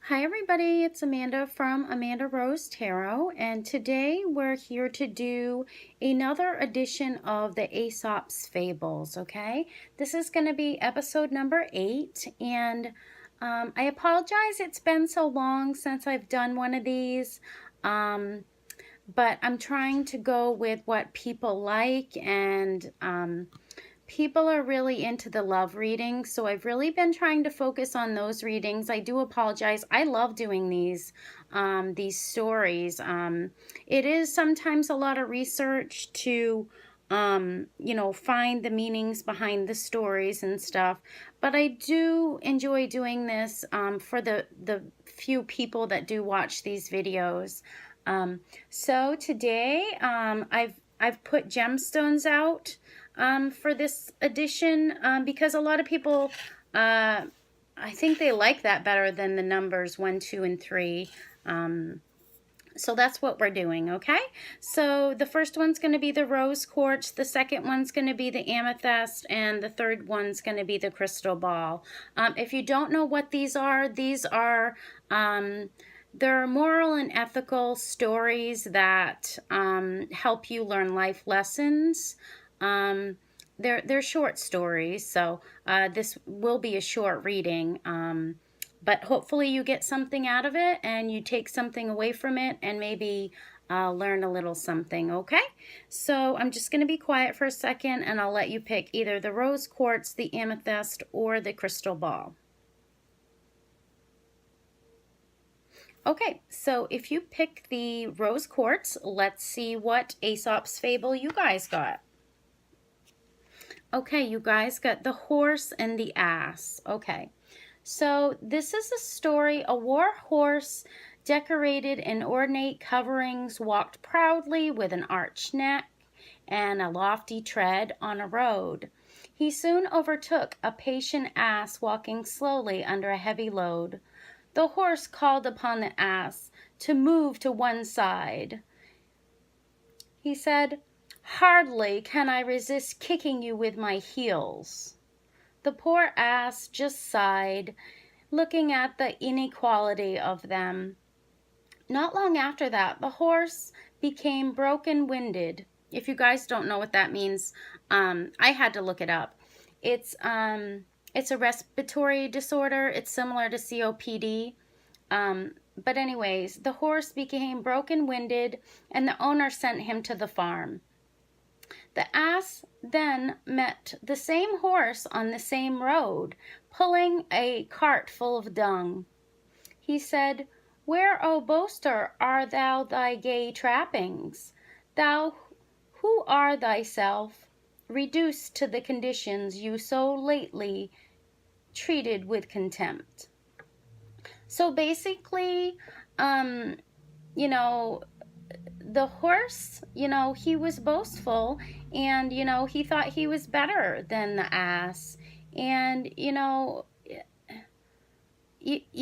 Hi everybody, it's Amanda from Amanda Rose Tarot, and today we're here to do another edition of the Aesops Fables, okay? This is going to be episode number 8, and I apologize it's been so long since I've done one of these, but I'm trying to go with what people like, and people are really into the love readings, so I've really been trying to focus on those readings. I do apologize. I love doing these stories. It is sometimes a lot of research to find the meanings behind the stories and stuff, but I do enjoy doing this for the few people that do watch these videos. So today I've put gemstones out for this edition because a lot of people, I think they like that better than the numbers 1, 2, and 3. So that's what we're doing, okay? So the first one's going to be the rose quartz, the second one's going to be the amethyst, and the third one's going to be the crystal ball. If you don't know what these are they're moral and ethical stories that help you learn life lessons. They're short stories, so this will be a short reading, but hopefully you get something out of it and you take something away from it and maybe learn a little something, okay? So I'm just going to be quiet for a second and I'll let you pick either the rose quartz, the amethyst, or the crystal ball. Okay, so if you pick the rose quartz, let's see what Aesop's fable you guys got. Okay, you guys got the horse and the ass. Okay, so this is a story. A war horse decorated in ornate coverings walked proudly with an arched neck and a lofty tread on a road. He soon overtook a patient ass walking slowly under a heavy load. The horse called upon the ass to move to one side. He said, "Hardly can I resist kicking you with my heels." The poor ass just sighed, looking at the inequality of them. Not long after that, the horse became broken-winded. If you guys don't know what that means, I had to look it up. It's a respiratory disorder. It's similar to COPD. But anyways, the horse became broken-winded, and the owner sent him to the farm. The ass then met the same horse on the same road, pulling a cart full of dung. He said, "Where, O boaster, are thou thy gay trappings? Thou who art thyself reduced to the conditions you so lately treated with contempt." So basically, the horse, he was boastful, and, he thought he was better than the ass. And, you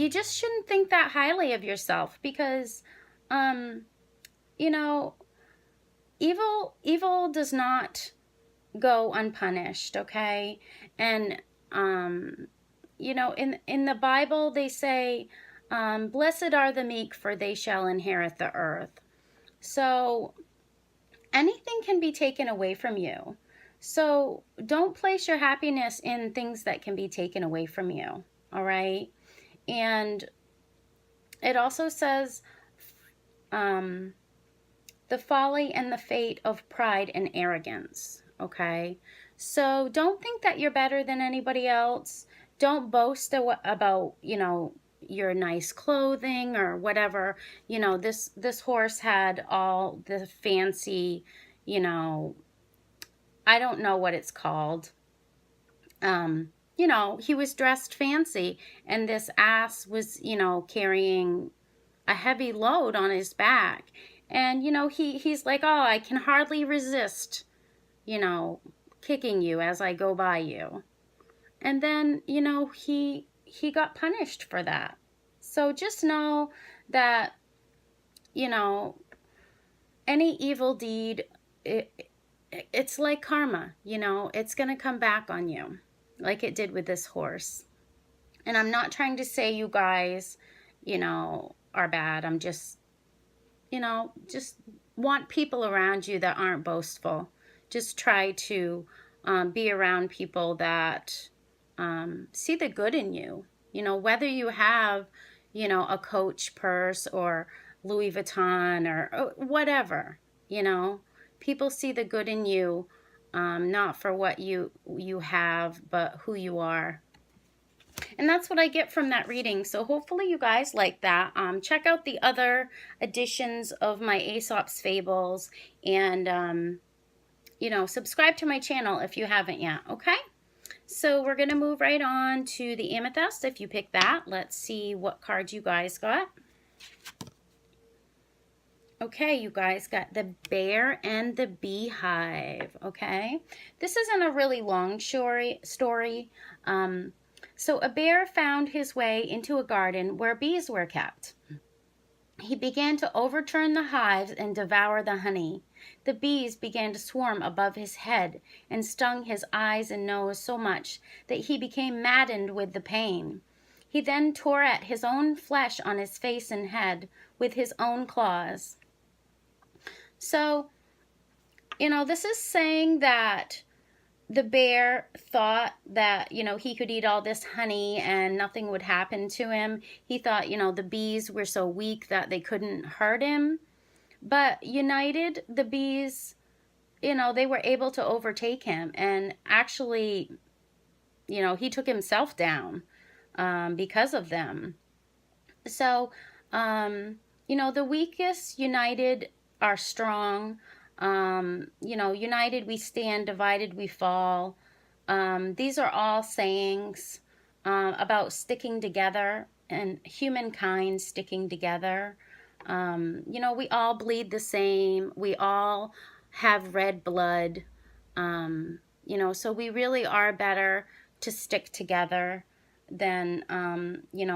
just shouldn't think that highly of yourself because, evil does not go unpunished, okay? And, in the Bible, they say, "Blessed are the meek, for they shall inherit the earth." So anything can be taken away from you. So don't place your happiness in things that can be taken away from you, all right? And it also says the folly and the fate of pride and arrogance, okay? So don't think that you're better than anybody else. Don't boast about, your nice clothing or whatever. This horse had all the fancy, I don't know what it's called. He was dressed fancy, and this ass was, carrying a heavy load on his back. And, he's like, "Oh, I can hardly resist, kicking you as I go by you." And then, he got punished for that. So just know that, any evil deed, it's like karma, it's going to come back on you like it did with this horse. And I'm not trying to say, you guys, are bad. I'm just, just want people around you that aren't boastful. Just try to be around people that see the good in you. Whether you have, a Coach purse or Louis Vuitton or whatever, people see the good in you, not for what you have, but who you are. And that's what I get from that reading. So hopefully you guys like that. Check out the other editions of my Aesop's Fables, and subscribe to my channel if you haven't yet. Okay. So we're going to move right on to the Amethyst. If you pick that, let's see what card you guys got. Okay, you guys got the Bear and the Beehive. Okay, this isn't a really long story. So a bear found his way into a garden where bees were kept. He began to overturn the hives and devour the honey. The bees began to swarm above his head and stung his eyes and nose so much that he became maddened with the pain. He then tore at his own flesh on his face and head with his own claws. So, this is saying that the bear thought that, he could eat all this honey and nothing would happen to him. He thought, the bees were so weak that they couldn't hurt him. But united, the bees, they were able to overtake him. And actually, he took himself down because of them. So, the weakest united are strong. United we stand, divided we fall. These are all sayings about sticking together and humankind sticking together. We all bleed the same. We all have red blood. So we really are better to stick together than,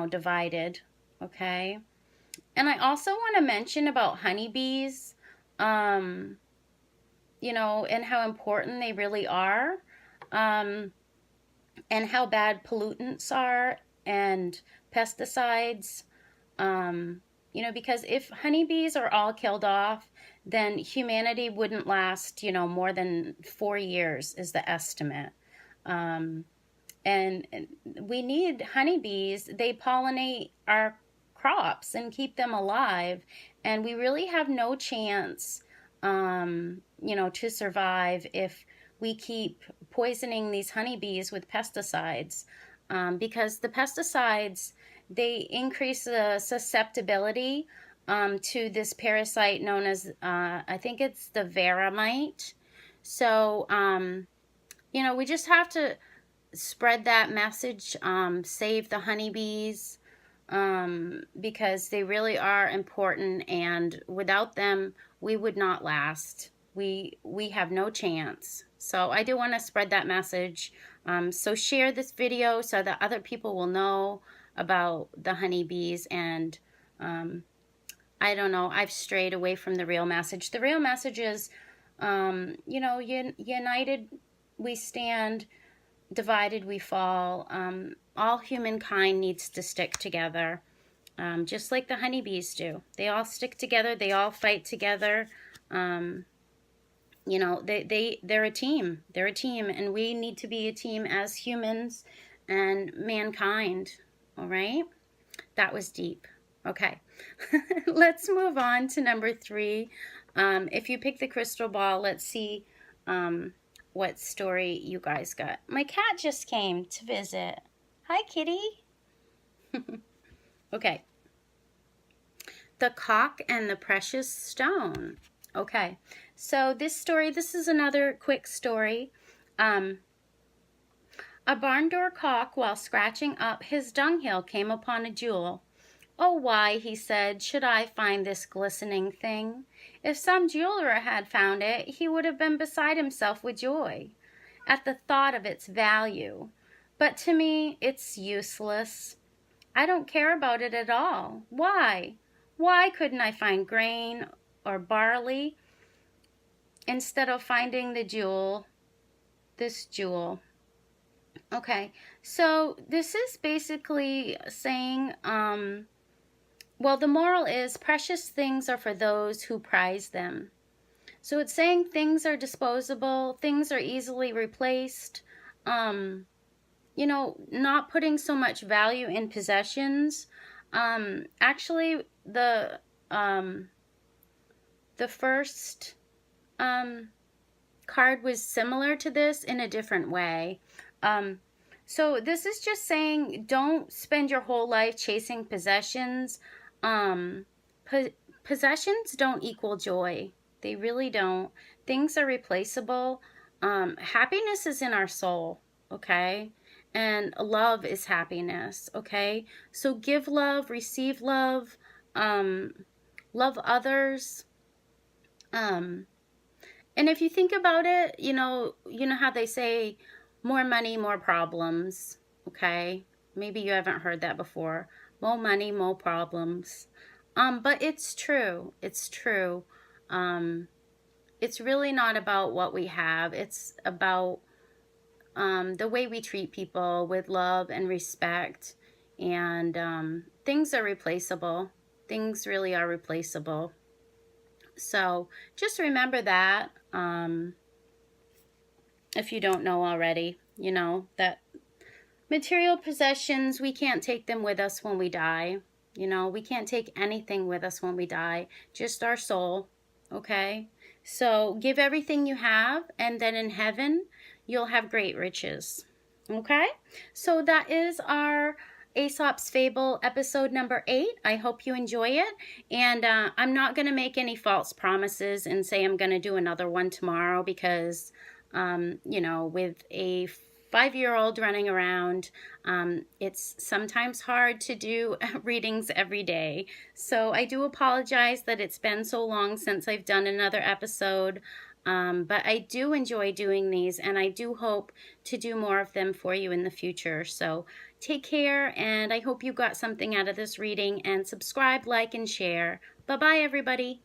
divided. Okay. And I also want to mention about honeybees, and how important they really are, and how bad pollutants are and pesticides, because if honeybees are all killed off, then humanity wouldn't last, more than 4 years is the estimate. And we need honeybees. They pollinate our crops and keep them alive, and we really have no chance to survive if we keep poisoning these honeybees with pesticides, because the pesticides, they increase the susceptibility to this parasite known as I think it's the veramite. So we just have to spread that message, save the honeybees, because they really are important, and without them we would not last. We have no chance. So I do want to spread that message. So share this video so that other people will know about the honeybees. And I don't know, I've strayed away from the real message. The real message is, united we stand, divided we fall. All humankind needs to stick together, just like the honeybees do. They all stick together. They all fight together. They're a team. They're a team, and we need to be a team as humans and mankind. All right? That was deep. Okay. Let's move on to number 3. If you pick the crystal ball, let's see what story you guys got. My cat just came to visit. Hi, kitty. Okay. The Cock and the Precious Stone. Okay. So this is another quick story. A barn door cock, while scratching up his dunghill, came upon a jewel. "Oh, why," he said, "should I find this glistening thing? If some jeweler had found it, he would have been beside himself with joy at the thought of its value. But to me, it's useless. I don't care about it at all. Why? Why couldn't I find grain or barley instead of finding the jewel, this jewel?" Okay, so this is basically saying, well, the moral is precious things are for those who prize them. So it's saying things are disposable, things are easily replaced. Not putting so much value in possessions. Actually, the first card was similar to this in a different way. So this is just saying don't spend your whole life chasing possessions. Possessions don't equal joy. They really don't. Things are replaceable. Happiness is in our soul, okay? And love is happiness, okay? So give love, receive love, love others. And if you think about it, you know how they say more money, more problems, okay? Maybe you haven't heard that before. More money, more problems. But it's true. It's true. It's really not about what we have. It's about the way we treat people with love and respect. And things are replaceable. Things really are replaceable. So just remember that, if you don't know already, that material possessions, we can't take them with us when we die. We can't take anything with us when we die, just our soul, okay? So give everything you have, and then in heaven, you'll have great riches, okay? So that is our Aesop's Fable episode number 8. I hope you enjoy it. And I'm not going to make any false promises and say I'm going to do another one tomorrow because, with a 5-year-old running around, it's sometimes hard to do readings every day. So I do apologize that it's been so long since I've done another episode. But I do enjoy doing these, and I do hope to do more of them for you in the future. So take care, and I hope you got something out of this reading, and subscribe, like, and share. Bye-bye, everybody.